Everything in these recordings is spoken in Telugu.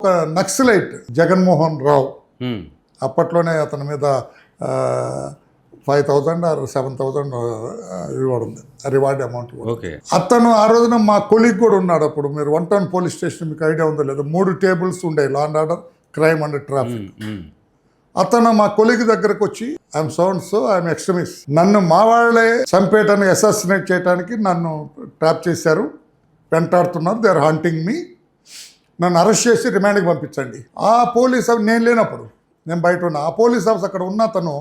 ఒక నక్సలైట్ జగన్మోహన్ రావు అప్పట్లోనే అతని మీద 5,000 ఆర్ 7,000 రివార్డ్ ఉంది, రివార్డ్ అమౌంట్. అతను ఆ రోజున మా కొలీగ్ కూడా ఉన్నాడు. అప్పుడు మీరు 1 టౌన్ పోలీస్ స్టేషన్ మీకు ఐడియా ఉందో లేదో, 3 టేబుల్స్ ఉండేవి, law and order, crime and traffic. అతను మా కొలీగ్ దగ్గరకు వచ్చి ఐఎమ్ సో ఐఎమ్ ఎక్స్ట్రీమిస్ట్, నన్ను మా వాళ్ళే చంపేయటానికి, అసాసినేట్ చేయడానికి నన్ను ట్రాప్ చేశారు, వెంటాడుతున్నారు, దే ఆర్ హంటింగ్ మీ, నన్ను అరెస్ట్ చేసి రిమాండ్కి పంపించండి. ఆ పోలీస్ నేను లేనప్పుడు, నేను బయట ఉన్నా, ఆ పోలీస్ ఆఫీస్ అక్కడ ఉన్న అతను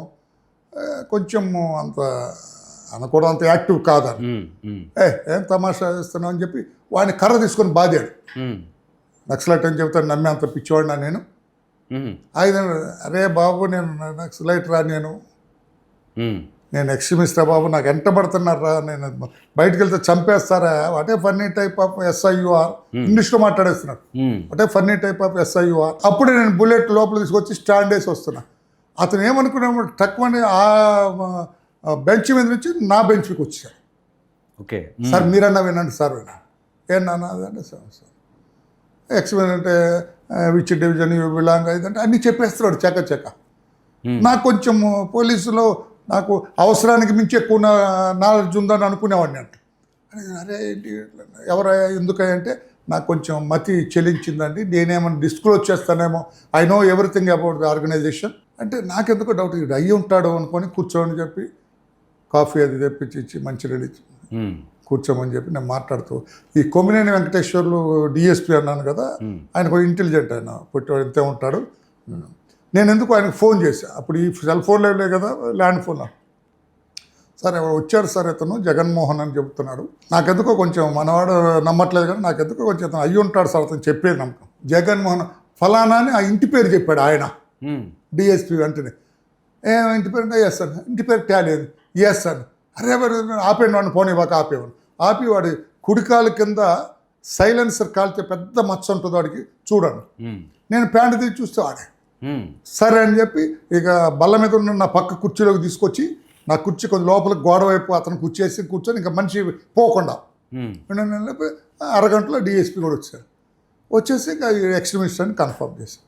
కొంచెం అంత అనకూడదు, అంత యాక్టివ్ కాదని, ఏం తమాషా చేస్తున్నావు అని చెప్పి వాడిని కర్ర తీసుకొని బాధాడు. నక్సలైట్ అని చెప్తాను, నమ్మే అంత పిచ్చివాడినా నేను. ఆయన అరే బాబు నేను నక్సలైట్ రా, నేను ఎక్స్ట్రీమిస్ట్ రా బాబు, నాకు ఎంటబడుతున్నారా, నేను బయటకు వెళ్తే చంపేస్తారా, what a funny type of SIUR, ఇంగ్లీష్లో మాట్లాడేస్తున్నాడు, what a funny type of SIUR. అప్పుడే నేను బుల్లెట్ లోపల తీసుకొచ్చి స్టాండ్ వేసి వస్తున్నా. అతను ఏమనుకున్నాడు, తక్కువని ఆ బెంచ్ మీద నుంచి నా బెంచ్కి వచ్చాడు. ఓకే సార్ మీరన్నా వినండి సార్, వినండి ఏమన్నా అదంటే సార్ ఎక్స్ప్లెయిన్ అంటే విచ్ డివిజన్ యూ బిలాంగ్ అయిందంటే అన్నీ చెప్పేస్తున్నాడు చెక్క. నాకు కొంచెం పోలీసులో నాకు అవసరానికి మించి ఎక్కువ నాలెడ్జ్ ఉందని అనుకునేవాడిని అంట. అరే ఏంటి ఎవరయ్యా ఎందుకంటే నాకు కొంచెం మతి చెల్లించిందండి, నేనేమన్నా డిస్క్లోజ్ చేస్తానేమో, I know everything about the organization అంటే నాకెందుకో డౌట్, ఇది అయ్యి ఉంటాడు అనుకొని కూర్చోమని చెప్పి కాఫీ అది తెప్పించి మంచి రెడీ కూర్చోమని చెప్పి నేను మాట్లాడుతూ, ఈ కొమ్మినేని వెంకటేశ్వర్లు DSP అన్నాను కదా, ఆయన కొంచెం ఇంటెలిజెంట్, ఆయన పుట్టివాడు ఇంతే ఉంటాడు. నేను ఎందుకు ఆయనకు ఫోన్ చేశాను, అప్పుడు ఈ సెల్ ఫోన్లో లేవు కదా, ల్యాండ్ ఫోన్. సార్ ఎవరు వచ్చారు సార్, ఇతను జగన్మోహన్ అని చెబుతున్నాడు, నాకెందుకో కొంచెం మనవాడు నమ్మట్లేదు కానీ నాకెందుకో కొంచెం అతను అయ్యి ఉంటాడు సార్, అతను చెప్పేది నమ్మకం. జగన్మోహన్ ఫలానా అని ఆ ఇంటి పేరు చెప్పాడు ఆయన, DSP వెంటనే. ఇంటి పేరు అంటే ఎస్ సార్, ఇంటి పేరు ట్యాలీ అది, ఎస్ సార్. అరే ఆపేయండి వాడిని, పోనీ వాక ఆపేవాడు. ఆపి వాడి కుడికాలు కింద సైలెన్సర్ కాల్చే పెద్ద మచ్చ ఉంటుంది వాడికి, చూడండి. నేను ప్యాంటు తీసి చూస్తే వాడే సరే అని చెప్పి ఇక బల్ల మీద ఉన్న నా పక్క కుర్చీలోకి తీసుకొచ్చి, నా కుర్చీ కొంచెం లోపలికి గోడ వైపు అతను కూర్చేసి కూర్చొని ఇంకా మనిషి పోకుండా అరగంటలో DSP కూడా వచ్చారు. వచ్చేసి ఇంకా ఎక్స్ట్రీమిస్ట్ అని కన్ఫర్మ్ చేశారు.